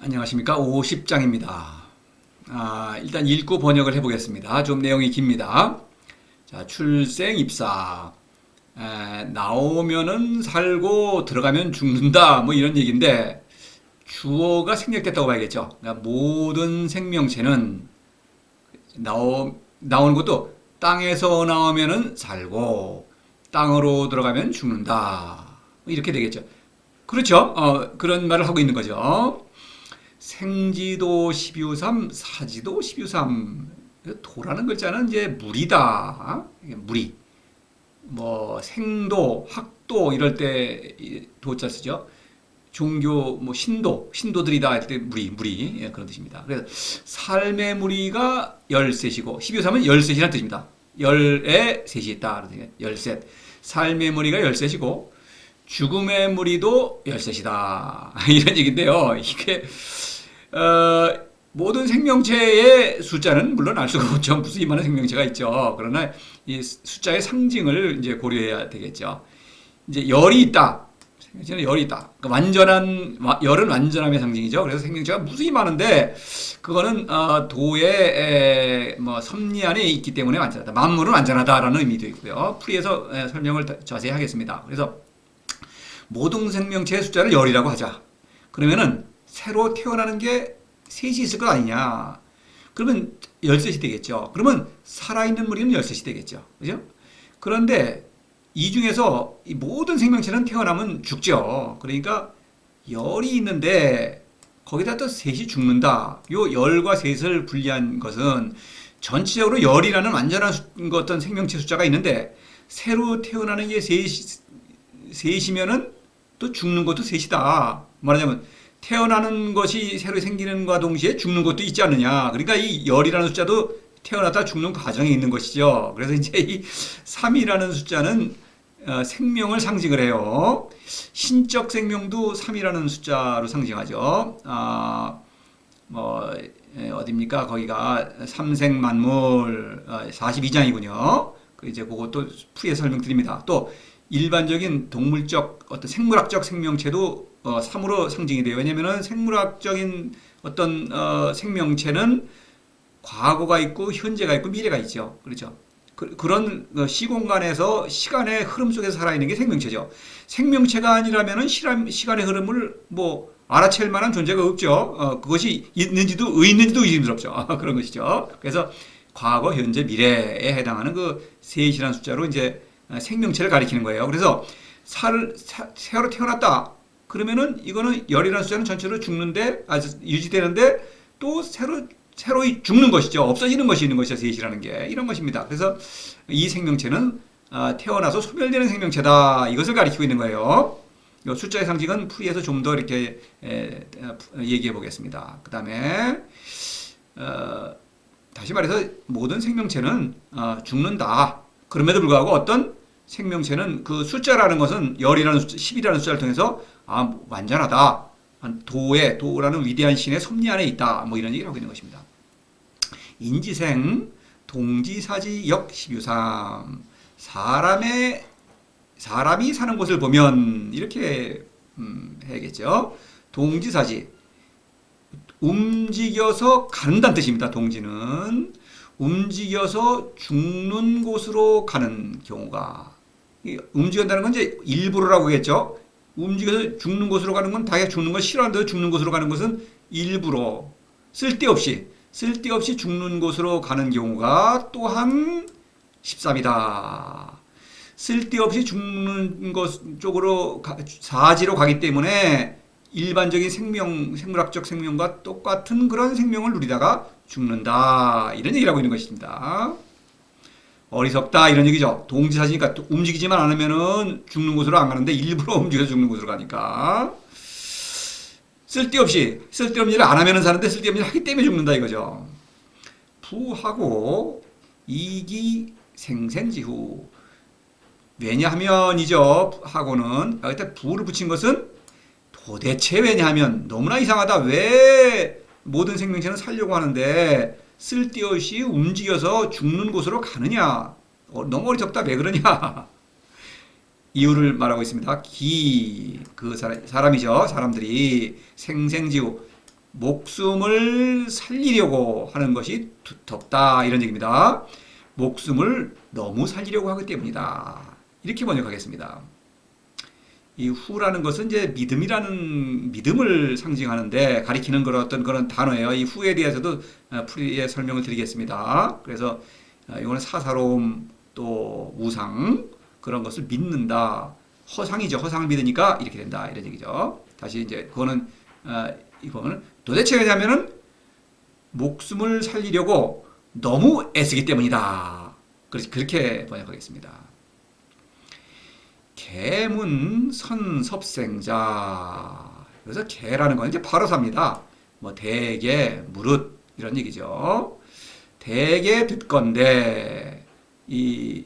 안녕하십니까. 50장입니다. 일단 읽고 번역을 해보겠습니다. 좀 내용이 깁니다. 자, 출생, 입사. 나오면은 살고 들어가면 죽는다. 뭐 이런 얘기인데, 주어가 생략됐다고 봐야겠죠. 그러니까 모든 생명체는 나오는 것도 땅에서 나오면은 살고, 땅으로 들어가면 죽는다. 뭐 이렇게 되겠죠. 그렇죠. 그런 말을 하고 있는 거죠. 생지도 12우삼, 사지도 12우삼. 도라는 글자는 이제 물이다. 이게 물이. 뭐 생도, 학도 이럴 때 도자 쓰죠. 종교, 뭐 신도들이다 할 때 물이 예, 그런 뜻입니다. 그래서 삶의 무리가 열셋이고 12우삼은 열셋이라는 뜻입니다. 열에 셋이 있다. 열셋. 삶의 무리가 열셋이고 죽음의 무리도 열셋이다. 이런 얘기인데요. 이게 모든 생명체의 숫자는 물론 알 수가 없죠. 무수 많은 생명체가 있죠. 그러나 이 숫자의 상징을 이제 고려해야 되겠죠. 이제 열이 있다. 생명체는 열이 있다. 열은 완전함의 상징이죠. 그래서 생명체가 무수히 많은데 그거는 도의 뭐 섭리 안에 있기 때문에 완전하다. 만물은 완전하다라는 의미도 있고요. 풀이에서 설명을 자세히 하겠습니다. 그래서 모든 생명체의 숫자를 열이라고 하자. 그러면은 새로 태어나는 게 셋이 있을 것 아니냐. 그러면 열셋이 되겠죠. 그러면 살아있는 무리는 열셋이 되겠죠. 그죠? 그런데 이 중에서 이 모든 생명체는 태어나면 죽죠. 그러니까 열이 있는데 거기다 또 셋이 죽는다. 요 열과 셋을 분리한 것은 전체적으로 열이라는 완전한 어떤 생명체 숫자가 있는데 새로 태어나는 게 셋이면은 또 죽는 것도 셋이다. 말하자면 태어나는 것이 새로 생기는과 동시에 죽는 것도 있지 않느냐. 그러니까 이 열이라는 숫자도 태어나다 죽는 과정에 있는 것이죠. 그래서 이제 이 3이라는 숫자는 생명을 상징을 해요. 신적 생명도 3이라는 숫자로 상징하죠. 어딥니까? 거기가 삼생만물 42장이군요. 이제 그것도 풀이에 설명드립니다. 또 일반적인 동물적 어떤 생물학적 생명체도 3으로 상징이 돼요. 왜냐면은 생물학적인 어떤 생명체는 과거가 있고 현재가 있고 미래가 있죠. 그렇죠. 그런 시공간에서 시간의 흐름 속에서 살아있는 게 생명체죠. 생명체가 아니라면은 시간의 흐름을 뭐 알아챌 만한 존재가 없죠. 그것이 있는지도 의심스럽죠. 그런 것이죠. 그래서 과거, 현재, 미래에 해당하는 그 셋이라는 숫자로 이제 생명체를 가리키는 거예요. 그래서 새로 태어났다. 그러면은 이거는 열이라는 숫자는 전체로 죽는데 유지되는데 또 새로 죽는 것이죠. 없어지는 것이 있는 것이죠. 셋이라는 게 이런 것입니다. 그래서 이 생명체는 태어나서 소멸되는 생명체다. 이것을 가리키고 있는 거예요. 이 숫자의 상징은 풀이에서 좀 더 이렇게 얘기해 보겠습니다. 그 다음에 다시 말해서 모든 생명체는 죽는다. 그럼에도 불구하고 어떤 생명체는 그 숫자라는 것은 열이라는 숫자, 10이라는 숫자를 통해서 완전하다. 도라는 위대한 신의 섭리 안에 있다. 뭐 이런 얘기를 하고 있는 것입니다. 인지생, 동지사지 역 12우삼. 사람이 사는 곳을 보면 이렇게 해야겠죠. 동지사지. 움직여서 간다는 뜻입니다. 동지는. 움직여서 죽는 곳으로 가는 경우가. 움직인다는 건 이제 일부러라고 하겠죠. 움직여서 죽는 곳으로 가는 건 자기가 죽는 걸 싫어하는데 죽는 곳으로 가는 것은 일부러 쓸데없이 죽는 곳으로 가는 경우가 또한 13이다. 쓸데없이 죽는 것 쪽으로 사지로 가기 때문에 일반적인 생물학적 생명과 똑같은 그런 생명을 누리다가 죽는다. 이런 얘기를 하고 있는 것입니다. 어리석다 이런 얘기죠. 동지사지니까 움직이지만 않으면은 죽는 곳으로 안 가는데 일부러 움직여서 죽는 곳으로 가니까 쓸데없는 일을 안 하면은 사는데 쓸데없는 일을 하기 때문에 죽는다 이거죠. 부하고 이기 생생지후. 왜냐하면이죠. 하고는 여기다 부를 붙인 것은 도대체 왜냐하면 너무나 이상하다. 왜 모든 생명체는 살려고 하는데 쓸데없이 움직여서 죽는 곳으로 가느냐. 너무 어리석다. 왜 그러냐. 이유를 말하고 있습니다. 사람이죠. 사람들이 생생지후 목숨을 살리려고 하는 것이 두텁다 이런 얘기입니다. 목숨을 너무 살리려고 하기 때문이다. 이렇게 번역하겠습니다. 이 후라는 것은 이제 믿음을 상징하는데 가리키는 그런 어떤 그런 단어예요. 이 후에 대해서도 풀이의 설명을 드리겠습니다. 그래서 이거는 사사로움 또 우상 그런 것을 믿는다. 허상이죠. 허상을 믿으니까 이렇게 된다. 이런 얘기죠. 다시 이제 그거는 이거는 도대체 왜냐면은 목숨을 살리려고 너무 애쓰기 때문이다. 그렇게 번역하겠습니다. 개문 선섭생자. 그래서 개라는 건 이제 바로사입니다. 뭐 대개, 무릇 이런 얘기죠. 대개 듣건대 이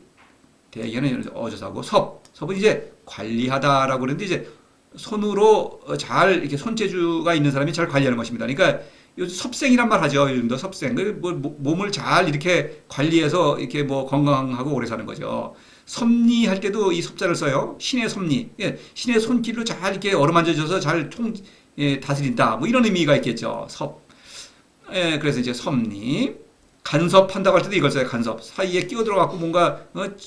대개는 어조사고 섭은 이제 관리하다라고 그러는데 이제 손으로 잘 이렇게 손재주가 있는 사람이 잘 관리하는 것입니다. 그러니까 요즘 섭생이란 말 하죠. 요즘도 섭생. 뭐 몸을 잘 이렇게 관리해서 이렇게 뭐 건강하고 오래 사는 거죠. 섭리할 때도 이 섭자를 써요. 신의 섭리. 예, 신의 손길로 잘 이렇게 어루만져줘서 잘 다스린다. 뭐 이런 의미가 있겠죠. 예, 그래서 이제 섭리. 간섭한다고 할 때도 이걸 써요. 간섭. 사이에 끼어들어갖고 뭔가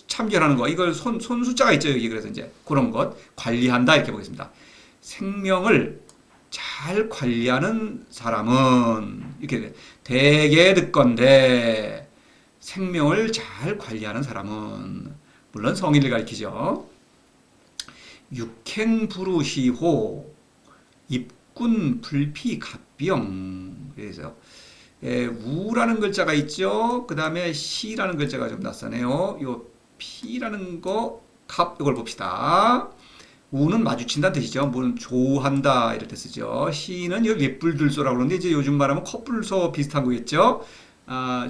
참견하는 거. 이걸 손 숫자가 있죠. 여기. 그래서 이제 그런 것. 관리한다. 이렇게 보겠습니다. 생명을 잘 관리하는 사람은 이렇게 대개 듣건대 생명을 잘 관리하는 사람은 물론 성인을 가리키죠. 육행부루시호 입군 불피갑병. 그래서 우라는 글자가 있죠. 그 다음에 시라는 글자가 좀 낯서네요. 요 피라는 거 갑 이걸 봅시다. 우는 마주친다는 뜻이죠. 무는 조한다 이럴 때 쓰죠. 시는 웹불들소라고 그러는데 이제 요즘 말하면 컵불소 비슷한 거겠죠.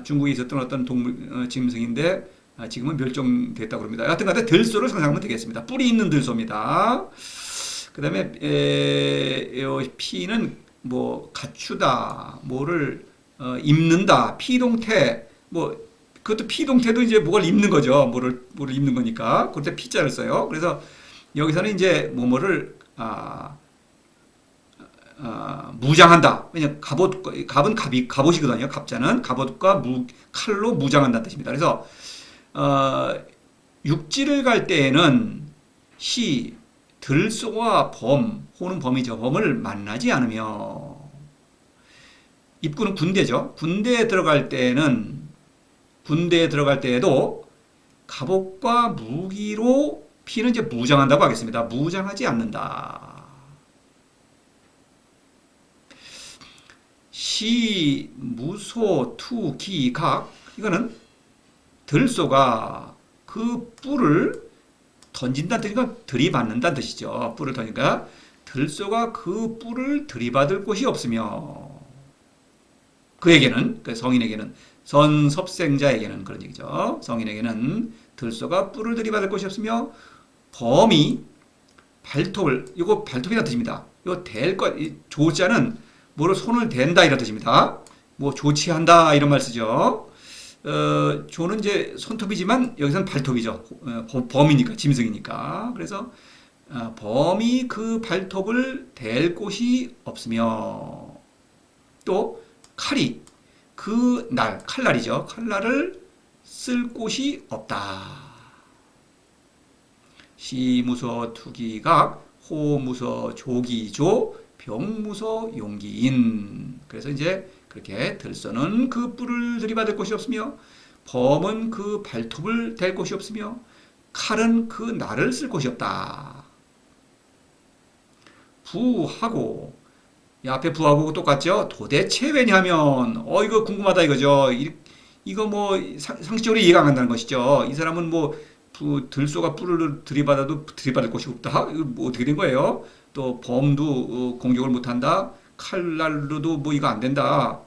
중국에 있었던 어떤 동물 짐승인데 지금은 멸종됐다고 합니다. 하여튼 간에 들소를 상상하면 되겠습니다. 뿔이 있는 들소입니다. 그 다음에 피는 뭐 갖추다, 뭐를 입는다, 피동태, 뭐 그것도 피동태도 이제 뭐를 입는 거죠. 뭐를 입는 거니까. 그때 피자를 써요. 그래서 여기서는 이제 뭐뭐를 무장한다. 왜냐 갑은 갑옷이거든요. 갑자는 갑옷과 칼로 무장한다는 뜻입니다. 그래서 육지를 갈 때에는 들소와 호는 범이죠. 범을 만나지 않으며 입구는 군대죠. 군대에 들어갈 때에도 갑옷과 무기로 피는 이제 무장한다고 하겠습니다. 무장하지 않는다. 무소, 각 이거는 들소가 그 뿔을 던진다는 뜻이니까 들이받는다는 뜻이죠. 뿔을 던지니까 들소가 그 뿔을 들이받을 곳이 없으며 그에게는 그 성인에게는 선섭생자에게는 그런 얘기죠. 성인에게는 들소가 뿔을 들이받을 곳이 없으며 범이 발톱을 이거 발톱이라는 뜻입니다. 이거 댈 것 조자는 뭐를 손을 댄다 이런 뜻입니다. 뭐 조치한다 이런 말 쓰죠. 조는 이제 손톱이지만 여기서는 발톱이죠. 범이니까 짐승이니까. 그래서 범이 그 발톱을 댈 곳이 없으며 또 칼이 칼날이죠. 칼날을 쓸 곳이 없다. 시무서 투기각, 호무서 조기조, 병무서 용기인. 그래서 이제 그렇게 들소는 그 뿔을 들이받을 곳이 없으며 범은 그 발톱을 댈 곳이 없으며 칼은 그 날을 쓸 곳이 없다. 부하고 앞에 부하고 똑같죠? 도대체 왜냐하면 이거 궁금하다 이거죠. 이거 뭐 상식적으로 이해가 안 간다는 것이죠. 이 사람은 뭐 들소가 뿔을 들이받아도 들이받을 곳이 없다. 이거 뭐 어떻게 된 거예요? 또 범도 공격을 못한다. 칼날로도 뭐 이거 안 된다.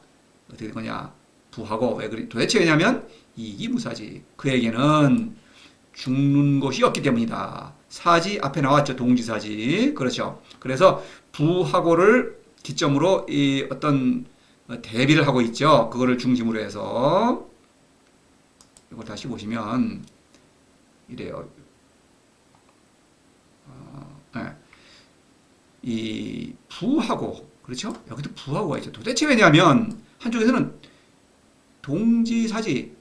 어떻게 된 거냐? 부하고 왜 그래? 도대체 왜냐면 이기무사지. 그에게는 죽는 것이 없기 때문이다. 사지 앞에 나왔죠. 동지사지. 그렇죠. 그래서 부하고를 기점으로 이 어떤 대비를 하고 있죠. 그거를 중심으로 해서 이걸 다시 보시면 이래요. 네. 이 부하고 그렇죠? 여기도 부하고가 있죠. 도대체 왜냐하면 한쪽에서는 동지사지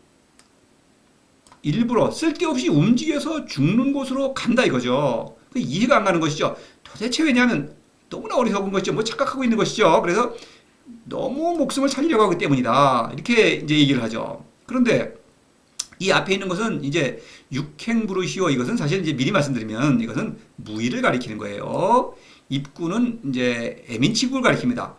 일부러 쓸데없이 움직여서 죽는 곳으로 간다 이거죠. 이해가 안 가는 것이죠. 도대체 왜냐하면 너무나 어리석은 것이죠. 뭐 착각하고 있는 것이죠. 그래서 너무 목숨을 살리려고 하기 때문이다. 이렇게 이제 얘기를 하죠. 그런데 이 앞에 있는 것은 이제 육행부르시오. 이것은 사실 이제 미리 말씀드리면 이것은 무의를 가리키는 거예요. 입구는 이제 애민치국을 가리킵니다.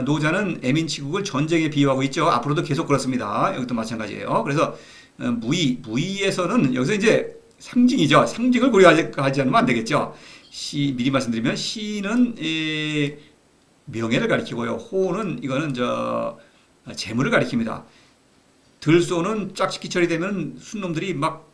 노자는 애민치국을 전쟁에 비유하고 있죠. 앞으로도 계속 그렇습니다. 여기도 마찬가지예요. 그래서 무의에서는 여기서 이제 상징이죠. 상징을 고려하지 않으면 안 되겠죠. 미리 말씀드리면 시는 명예를 가리키고요. 호는 이거는 재물을 가리킵니다. 들소는 짝짓기철이 되면 순놈들이 막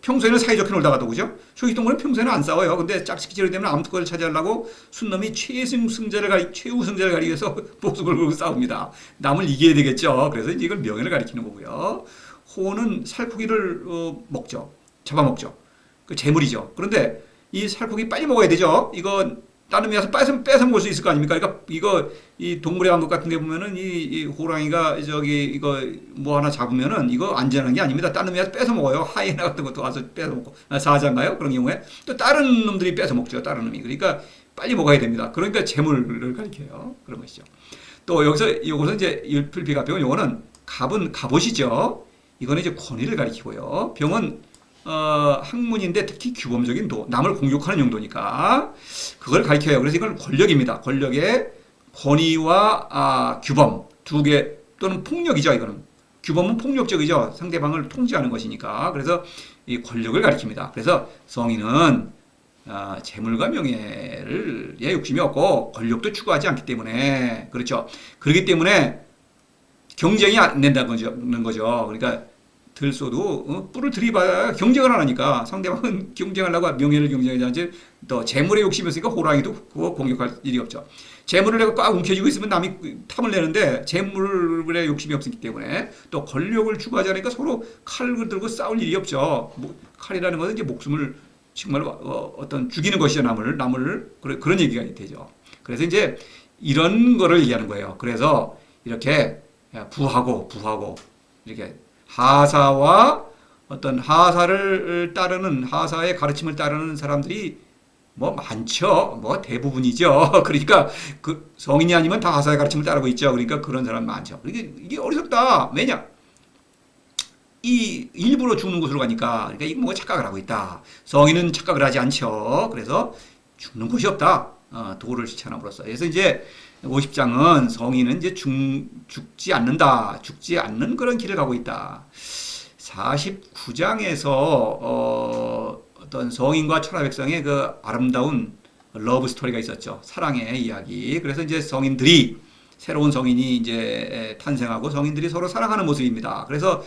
평소에는 사이좋게 놀다가도 그죠? 초식동물은 평소에는 안 싸워요. 근데 짝짓기철이 되면 암투과를 차지하려고 순놈이 최우승자를 가리기 위해서 목숨을 걸고 싸웁니다. 남을 이겨야 되겠죠. 그래서 이제 이걸 명예를 가리키는 거고요. 호는 살코기를 먹죠. 잡아먹죠. 그 재물이죠. 그런데 이 살코기 빨리 먹어야 되죠. 이거 다른 데 가서 뺏어 먹을 수 있을 거 아닙니까? 그러니까 이 동물의 왕국 같은 데 보면은 이 호랑이가 이거 뭐 하나 잡으면은 이거 안전한 게 아닙니다. 다른 데 가서 뺏어 먹어요. 하이에나 같은 것도 와서 뺏어 먹고. 사자인가요? 그런 경우에 또 다른 놈들이 뺏어 먹죠. 다른 놈이. 그러니까 빨리 먹어야 됩니다. 그러니까 재물을 가리켜요. 그런 것이죠. 또 여기서 이것은 이제 율필비가병, 요거는 갑은 갑옷이죠. 이거는 이제 권위를 가리키고요. 병은 학문인데 특히 규범적인 남을 공격하는 용도니까 그걸 가리켜요. 그래서 이건 권력입니다. 권력의 권위와 규범 두 개, 또는 폭력이죠. 이거는 규범은 폭력적이죠. 상대방을 통제하는 것이니까. 그래서 이 권력을 가리킵니다. 그래서 성인은 재물과 명예를 욕심이 없고 권력도 추구하지 않기 때문에, 그렇죠. 그렇기 때문에 경쟁이 안 된다는 거죠. 그러니까 들소도 뿔을 들이봐야 경쟁을 안 하니까, 상대방은 경쟁하려고 명예를 경쟁하지 또 재물에 욕심이 있으니까 호랑이도 그거 공격할 일이 없죠. 재물을 내가 꽉 움켜쥐고 있으면 남이 탐을 내는데 재물에 욕심이 없기 때문에, 또 권력을 추구하지 않으니까 서로 칼을 들고 싸울 일이 없죠. 칼이라는 것은 이제 목숨을 정말 어떤 죽이는 것이죠. 남을 그런 얘기가 되죠. 그래서 이제 이런 거를 얘기하는 거예요. 그래서 이렇게 부하고 이렇게 하사와 어떤 하사를 따르는, 하사의 가르침을 따르는 사람들이 뭐 많죠. 뭐 대부분이죠. 그러니까 그 성인이 아니면 다 하사의 가르침을 따르고 있죠. 그러니까 그런 사람 많죠. 이게 어리석다. 왜냐? 이 일부러 죽는 곳으로 가니까, 그러니까 이거 뭐 착각을 하고 있다. 성인은 착각을 하지 않죠. 그래서 죽는 곳이 없다. 도를 실천함으로써. 그래서 이제 50장은 성인은 이제 죽지 않는다. 죽지 않는 그런 길을 가고 있다. 49장에서 어떤 성인과 천하백성의 그 아름다운 러브 스토리가 있었죠. 사랑의 이야기. 그래서 이제 새로운 성인이 이제 탄생하고 성인들이 서로 사랑하는 모습입니다. 그래서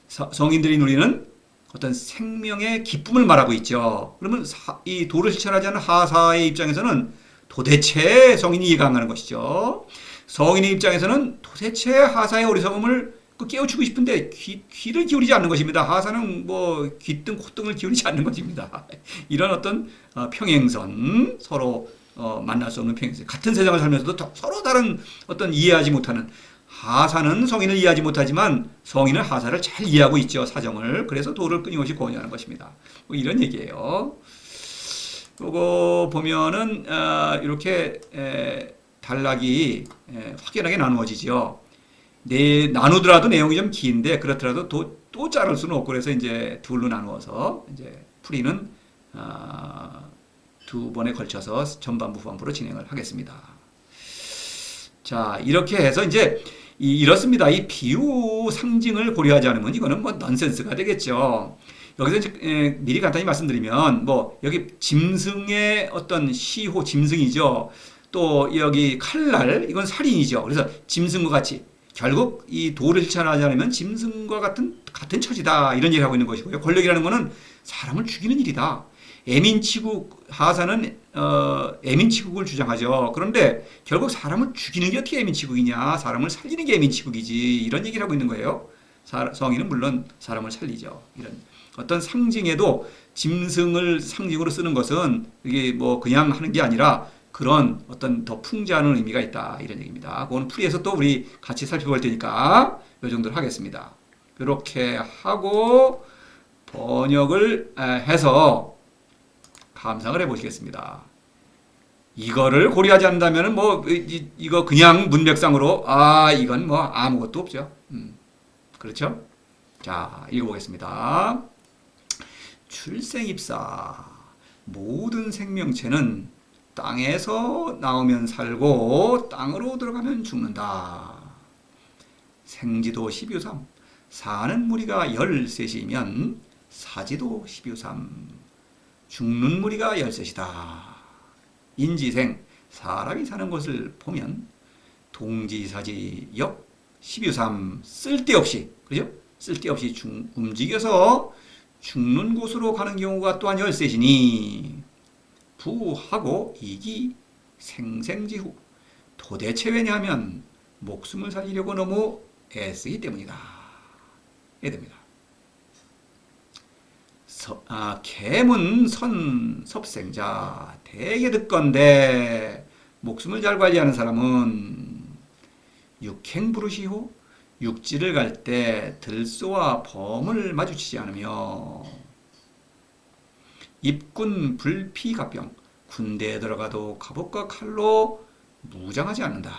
성인들이 누리는 어떤 생명의 기쁨을 말하고 있죠. 그러면 이 도를 실천하지 않는 하사의 입장에서는 도대체 성인이 이해가 안 가는 것이죠. 성인의 입장에서는 도대체 하사의 어리석음을 깨우치고 싶은데 귀를 기울이지 않는 것입니다. 하사는 뭐 귀등 콧등을 기울이지 않는 것입니다. 이런 어떤 평행선, 서로 만날 수 없는 평행선, 같은 세상을 살면서도 서로 다른 어떤 이해하지 못하는, 하사는 성인을 이해하지 못하지만 성인은 하사를 잘 이해하고 있죠. 사정을. 그래서 도를 끊임없이 권유하는 것입니다. 뭐 이런 얘기예요. 요거 보면은 이렇게 단락이 확연하게 나누어지죠. 나누더라도 내용이 좀 긴데, 그렇더라도 또 자를 수는 없고, 그래서 이제 둘로 나누어서 이제 풀이는 두 번에 걸쳐서 전반부 후반부로 진행을 하겠습니다. 자, 이렇게 해서 이제 이렇습니다. 이 비유 상징을 고려하지 않으면 이거는 뭐 넌센스가 되겠죠. 여기서 이제 미리 간단히 말씀드리면, 뭐 여기 짐승의 어떤 시호, 짐승이죠. 또 여기 칼날, 이건 살인이죠. 그래서 짐승과 같이 결국 이 도를 실천하지 않으면 짐승과 같은 처지다, 이런 얘기를 하고 있는 것이고요. 권력이라는 것은 사람을 죽이는 일이다. 애민치국, 하사는 애민치국을 주장하죠. 그런데 결국 사람을 죽이는 게 어떻게 애민치국이냐, 사람을 살리는 게 애민치국이지, 이런 얘기를 하고 있는 거예요. 성인은 물론 사람을 살리죠. 이런 어떤 상징에도 짐승을 상징으로 쓰는 것은 이게 뭐 그냥 하는 게 아니라 그런 어떤 더 풍자하는 의미가 있다 이런 얘기입니다. 그건 풀이에서 또 우리 같이 살펴볼 테니까 이 정도로 하겠습니다. 이렇게 하고 번역을 해서 감상을 해보시겠습니다. 이거를 고려하지 않는다면 뭐 이거 그냥 문맥상으로 이건 뭐 아무것도 없죠. 그렇죠? 자, 읽어보겠습니다. 출생입사 모든 생명체는 땅에서 나오면 살고 땅으로 들어가면 죽는다. 생지도 12.3 사는 무리가 13이면 사지도 12.3 죽는 무리가 13이다. 인지생 사람이 사는 것을 보면 동지사지 역 12.3 쓸데없이 그죠? 쓸데없이 움직여서 죽는 곳으로 가는 경우가 또한 13이니 부하고 이기 생생지후 도대체 왜냐하면 목숨을 살리려고 너무 애쓰기 때문이다. 이게 됩니다. 계문 선 섭생자 대개 듣건대 목숨을 잘 관리하는 사람은 육행부르시호 육지를 갈 때 들소와 범을 마주치지 않으며 입군 불피갑병 군대에 들어가도 갑옷과 칼로 무장하지 않는다.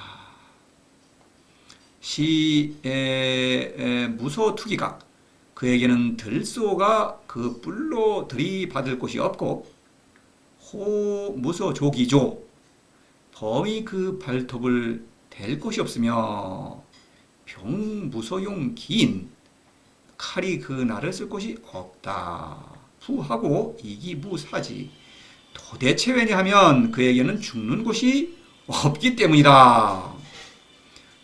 무소투기각 그에게는 들소가 그 뿔로 들이받을 곳이 없고 무소조기조 범이 그 발톱을 댈 곳이 없으며 병무소용 기인 칼이 그 날을 쓸 곳이 없다. 부하고 이기무사지 도대체 왜냐하면 그에게는 죽는 곳이 없기 때문이다.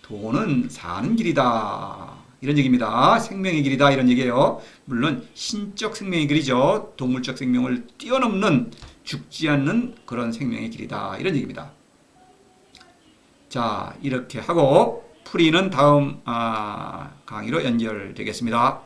도는 사는 길이다. 이런 얘기입니다. 생명의 길이다 이런 얘기예요. 물론 신적 생명의 길이죠. 동물적 생명을 뛰어넘는 죽지 않는 그런 생명의 길이다 이런 얘기입니다. 자, 이렇게 하고 풀이는 다음 강의로 연결되겠습니다.